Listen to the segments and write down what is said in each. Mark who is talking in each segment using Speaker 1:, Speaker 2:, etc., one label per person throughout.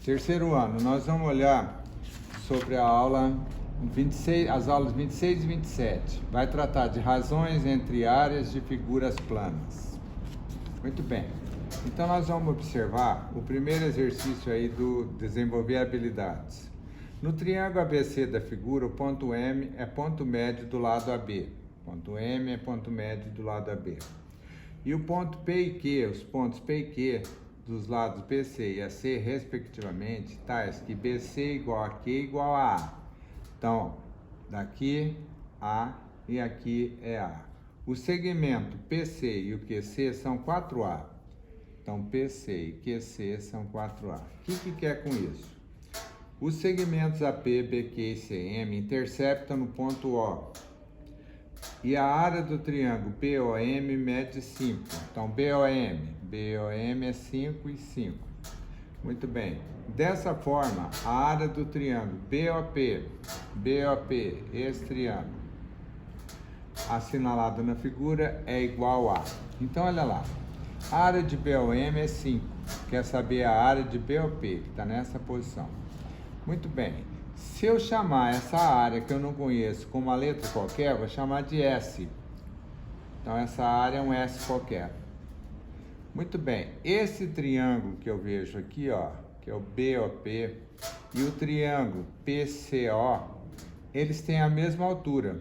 Speaker 1: Terceiro ano, nós vamos olhar sobre a aula 26, as aulas 26 e 27. Vai tratar de razões entre áreas de figuras planas. Muito bem. Então nós vamos observar o primeiro exercício aí do desenvolver habilidades. No triângulo ABC da figura, o ponto M é ponto médio do lado AB. Ponto M é ponto médio do lado AB. E o ponto P e Q, os pontos P e Q dos lados BC e AC, respectivamente, tais que BC igual a Q igual a A. Então, daqui A e aqui é A. O segmento PC e o QC são 4A. Então, PC e QC são 4A. O que quer com isso? Os segmentos AP, BQ e CM interceptam no ponto O. E a área do triângulo BOM mede 5. Então, BOM é 5 e 5. Muito bem. Dessa forma, a área do triângulo BOP, esse triângulo, assinalado na figura, é igual a... Então, olha lá. A área de BOM é 5. Quer saber a área de BOP, que está nessa posição. Muito bem. Se eu chamar essa área que eu não conheço com uma letra qualquer, vou chamar de S. Então, essa área é um S qualquer. Muito bem. Esse triângulo que eu vejo aqui, ó, que é o BOP, e o triângulo PCO, eles têm a mesma altura.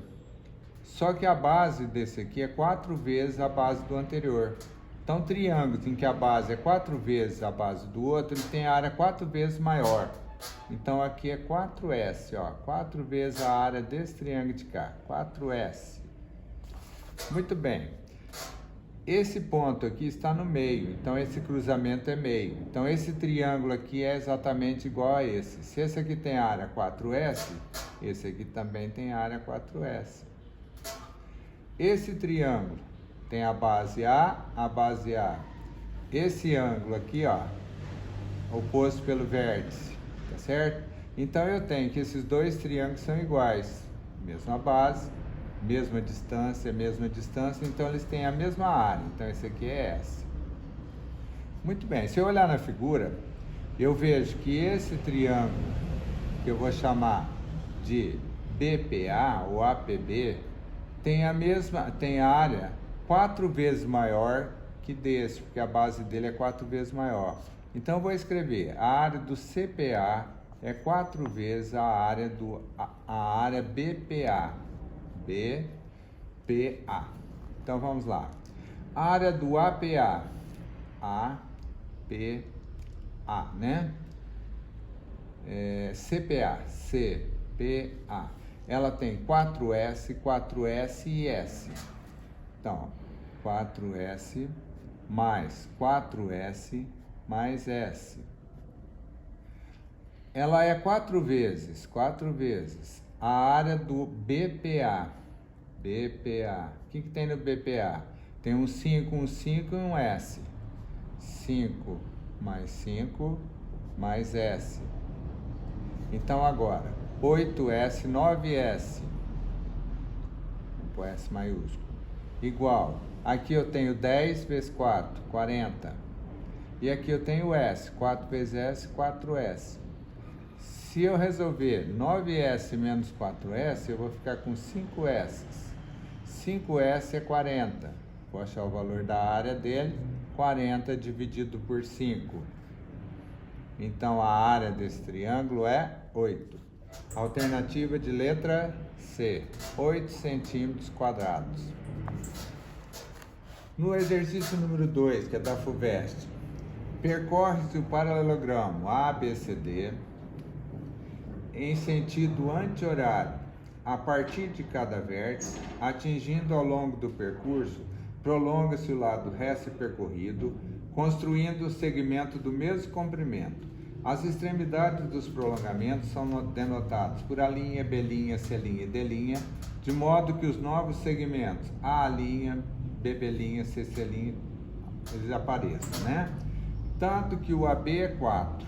Speaker 1: Só que a base desse aqui é 4 vezes a base do anterior. Então, triângulos em que a base é 4 vezes a base do outro, ele tem a área 4 vezes maior. Então, aqui é 4S, ó, 4 vezes a área desse triângulo de cá, 4S. Muito bem. Esse ponto aqui está no meio, então esse cruzamento é meio. Então, esse triângulo aqui é exatamente igual a esse. Se esse aqui tem área 4S, esse aqui também tem área 4S. Esse triângulo tem a base A. Esse ângulo aqui, ó, oposto pelo vértice. Tá certo? Então eu tenho que esses dois triângulos são iguais, mesma base, mesma distância, então eles têm a mesma área. Então esse aqui é S. Muito bem, se eu olhar na figura, eu vejo que esse triângulo, que eu vou chamar de BPA ou APB, tem a área 4 vezes maior que desse, porque a base dele é 4 vezes maior. Então, eu vou escrever, a área do CPA é 4 vezes a área BPA. BPA. Então, vamos lá. A área do APA. APA, né? CPA. Ela tem 4S, 4S e S. Então, 4S mais 4S mais S. Ela é 4 vezes a área do BPA. BPA. O que tem no BPA? Tem um 5 e um S. 5 mais S. Então, agora, 8S, 9S. Vou pôr S maiúsculo. Igual. Aqui eu tenho 10 vezes 4, 40. E aqui eu tenho S, 4 vezes S, 4S. Se eu resolver 9S menos 4S, eu vou ficar com 5S. 5S é 40. Vou achar o valor da área dele, 40 dividido por 5. Então, a área desse triângulo é 8. Alternativa de letra C, 8 centímetros quadrados. No exercício número 2, que é da FUVEST, percorre-se o paralelogramo ABCD em sentido anti-horário a partir de cada vértice, atingindo ao longo do percurso, prolonga-se o lado recém-percorrido, construindo o segmento do mesmo comprimento. As extremidades dos prolongamentos são denotadas por A', B', C' e D', de modo que os novos segmentos A', B', C', eles apareçam, né? Tanto que o AB é 4.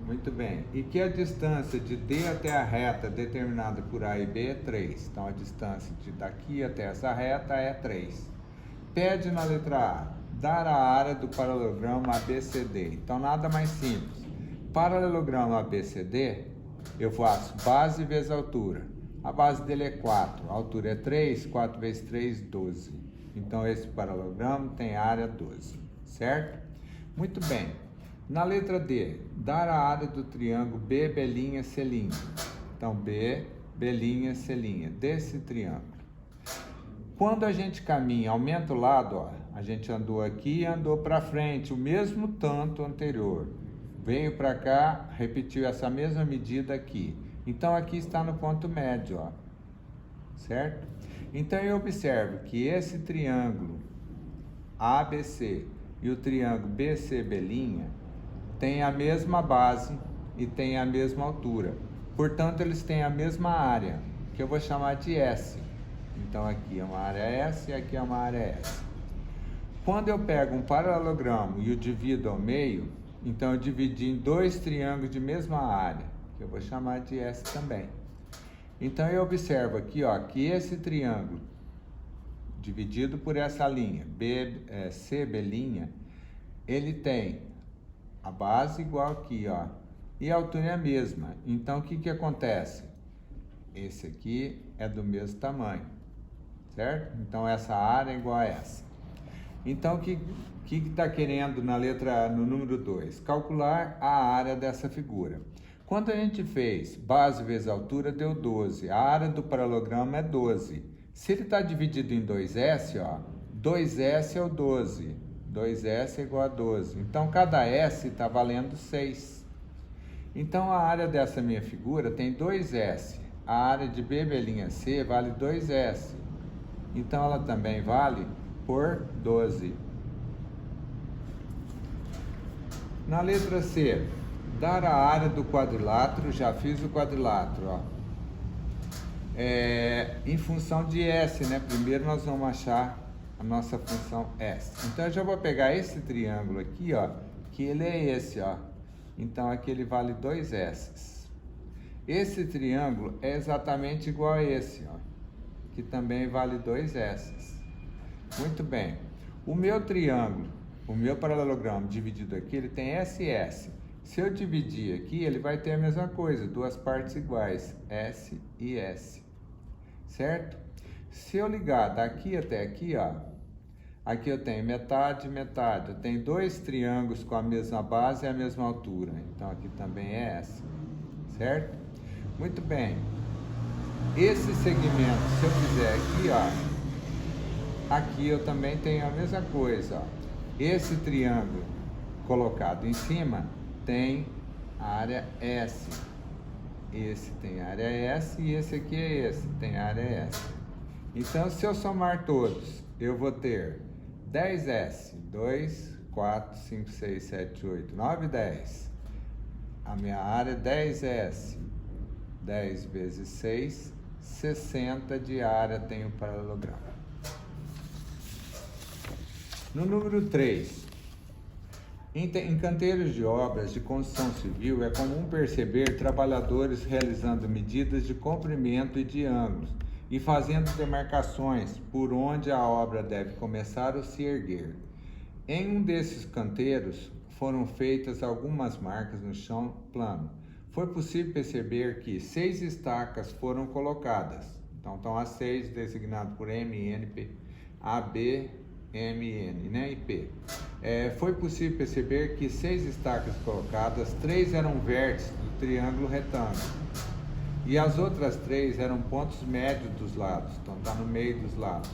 Speaker 1: Muito bem. E que a distância de D até a reta determinada por A e B é 3. Então, a distância daqui até essa reta é 3. Pede na letra A dar a área do paralelogramo ABCD. Então, nada mais simples. Paralelogramo ABCD, eu faço base vezes altura. A base dele é 4, a altura é 3, 4 vezes 3, 12. Então, esse paralelogramo tem área 12, certo? Muito bem. Na letra D, dar a área do triângulo BB'C'. Então, BB'C' desse triângulo. Quando a gente caminha, aumenta o lado, ó, a gente andou aqui e andou para frente, o mesmo tanto anterior. Veio para cá, repetiu essa mesma medida aqui. Então, aqui está no ponto médio, ó, certo? Então, eu observo que esse triângulo ABC e o triângulo BCB' têm a mesma base e têm a mesma altura. Portanto, eles têm a mesma área, que eu vou chamar de S. Então, aqui é uma área S e aqui é uma área S. Quando eu pego um paralelogramo e o divido ao meio, então eu dividi em dois triângulos de mesma área, que eu vou chamar de S também. Então, eu observo aqui, ó, que esse triângulo, dividido por essa linha, CB', ele tem a base igual aqui, ó, e a altura é a mesma. Então, o que que acontece? Esse aqui é do mesmo tamanho, certo? Então, essa área é igual a essa. Então, o que está querendo no número 2? Calcular a área dessa figura. Quando a gente fez base vezes altura, deu 12. A área do paralelogramo é 12. Se ele está dividido em 2S, ó, 2S é o 12. 2S é igual a 12. Então, cada S está valendo 6. Então, a área dessa minha figura tem 2S. A área de BB'C vale 2S. Então, ela também vale por 12. Na letra C, dar a área do quadrilátero, já fiz o quadrilátero, ó. Em função de S, né? Primeiro nós vamos achar a nossa função S. Então, eu já vou pegar esse triângulo aqui, ó, que ele é esse, ó. Então, aqui ele vale 2S. Esse triângulo é exatamente igual a esse, ó, que também vale 2S. Muito bem. O meu triângulo, o meu paralelogramo dividido aqui, ele tem SS. Se eu dividir aqui, ele vai ter a mesma coisa, duas partes iguais, S e S, certo? Se eu ligar daqui até aqui, ó, aqui eu tenho metade, metade. Eu tenho dois triângulos com a mesma base e a mesma altura. Então, aqui também é S, certo? Muito bem. Esse segmento, se eu fizer aqui, ó, aqui eu também tenho a mesma coisa, ó. Esse triângulo colocado em cima tem área S. Esse tem área S e esse aqui é esse, tem área S. Então, se eu somar todos, eu vou ter 10S. 2, 4, 5, 6, 7, 8, 9, 10. A minha área é 10S. 10 vezes 6, 60 de área tem o paralelogramo. No número 3, em canteiros de obras de construção civil, é comum perceber trabalhadores realizando medidas de comprimento e de ângulos e fazendo demarcações por onde a obra deve começar ou se erguer. Em um desses canteiros, foram feitas algumas marcas no chão plano. Foi possível perceber que 6 estacas foram colocadas. Então, estão as 6 designadas por MNP, AB, MN, né, e P. Foi possível perceber que 6 estacas colocadas, 3 eram vértices do triângulo retângulo e as outras 3 eram pontos médios dos lados, então está no meio dos lados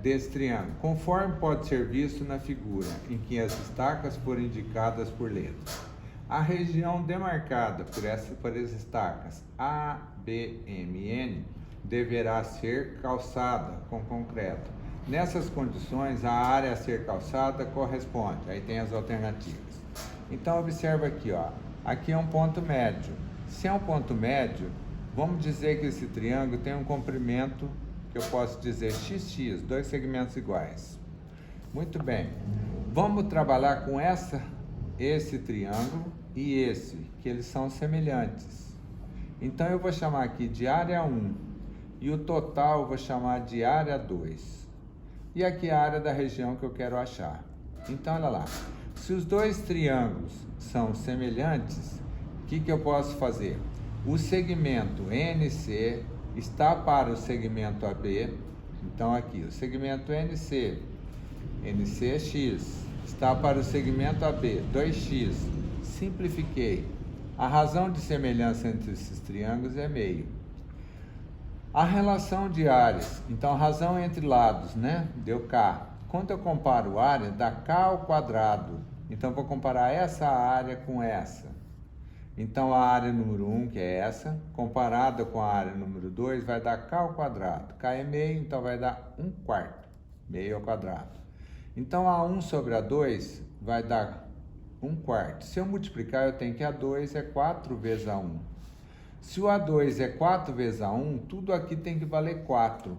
Speaker 1: desse triângulo, conforme pode ser visto na figura, em que as estacas foram indicadas por letras. A região demarcada por essas estacas A, B, M, N deverá ser calçada com concreto. Nessas condições, a área a ser calçada corresponde. Aí tem as alternativas. Então, observa aqui, ó. Aqui é um ponto médio. Se é um ponto médio, vamos dizer que esse triângulo tem um comprimento, que eu posso dizer XX, dois segmentos iguais. Muito bem. Vamos trabalhar com esse triângulo e esse, que eles são semelhantes. Então, eu vou chamar aqui de área 1 e o total eu vou chamar de área 2. E aqui é a área da região que eu quero achar. Então, olha lá. Se os dois triângulos são semelhantes, o que eu posso fazer? O segmento NC está para o segmento AB. Então, aqui, o segmento NC é X, está para o segmento AB, 2x. Simplifiquei. A razão de semelhança entre esses triângulos é meio. A relação de áreas, então a razão entre lados, né? Deu K. Quando eu comparo área, dá K ao quadrado. Então, vou comparar essa área com essa. Então, a área número 1, que é essa, comparada com a área número 2, vai dar K ao quadrado. K é meio, então vai dar 1/4, meio ao quadrado. Então, a 1 sobre a 2 vai dar 1/4. Se eu multiplicar, eu tenho que A2 é 4 vezes A1. Se o A2 é 4 vezes A1, tudo aqui tem que valer 4.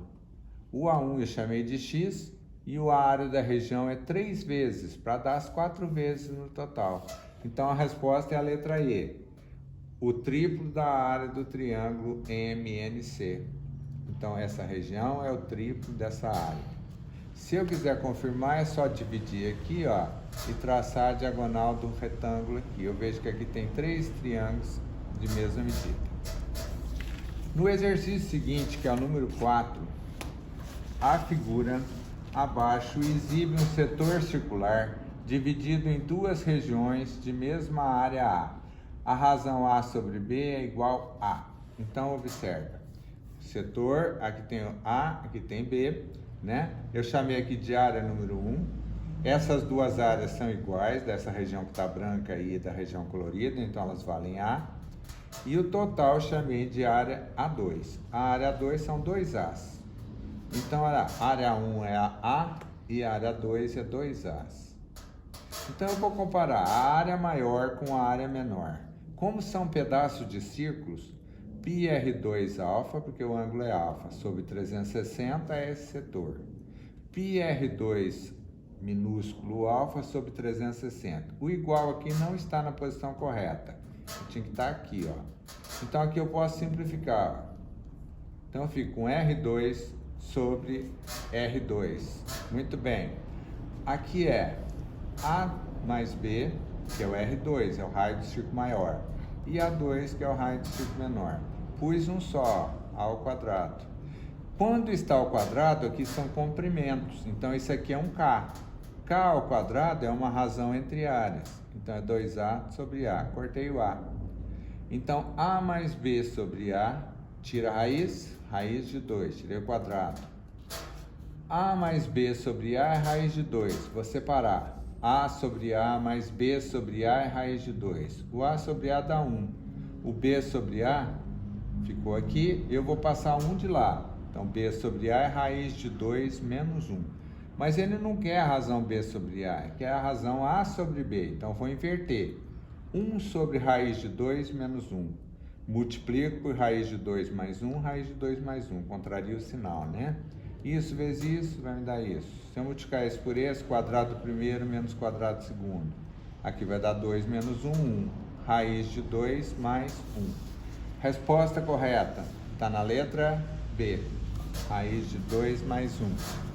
Speaker 1: O A1 eu chamei de X e a área da região é 3 vezes, para dar as 4 vezes no total. Então, a resposta é a letra E. O triplo da área do triângulo MNC. Então, essa região é o triplo dessa área. Se eu quiser confirmar, é só dividir aqui, ó, e traçar a diagonal do retângulo aqui. Eu vejo que aqui tem 3 triângulos de mesma medida. No exercício seguinte, que é o número 4, a figura abaixo exibe um setor circular dividido em 2 regiões de mesma área A. A razão A sobre B é igual a. Então, observa. Setor, aqui tem A, aqui tem B, né? Eu chamei aqui de área número 1. Essas duas áreas são iguais, dessa região que está branca aí e da região colorida, então elas valem A. E o total eu chamei de área A2. A área A2 são 2As. Então, a área 1 é a A e a área 2 é 2As. Então, eu vou comparar a área maior com a área menor. Como são pedaços de círculos, πr2 alfa, porque o ângulo é alfa, sobre 360 é esse setor. πr2 minúsculo alfa sobre 360. O igual aqui não está na posição correta. Tinha que estar aqui, ó. Então, aqui eu posso simplificar. Ó. Então, eu fico com R2 sobre R2. Muito bem. Aqui é A mais B, que é o R2, é o raio do círculo maior. E A2, que é o raio do círculo menor. Pus um só, A ao quadrado. Quando está ao quadrado, aqui são comprimentos. Então, isso aqui é um K. K ao quadrado é uma razão entre áreas. Então, é 2A sobre A. Cortei o A. Então, A mais B sobre A, tira a raiz, raiz de 2, tirei o quadrado. A mais B sobre A é raiz de 2. Vou separar. A sobre A mais B sobre A é raiz de 2. O A sobre A dá 1. O B sobre A ficou aqui. Eu vou passar 1 de lá. Então, B sobre A é raiz de 2 menos 1. Mas ele não quer a razão B sobre A, ele quer a razão A sobre B. Então, vou inverter. 1 sobre raiz de 2 menos 1. Multiplico por raiz de 2 mais 1, raiz de 2 mais 1. Contraria o sinal, né? Isso vezes isso vai me dar isso. Se eu multiplicar isso por esse, quadrado do primeiro menos quadrado do segundo. Aqui vai dar 2 menos 1, 1. Raiz de 2 mais 1. Resposta correta está na letra B. Raiz de 2 mais 1.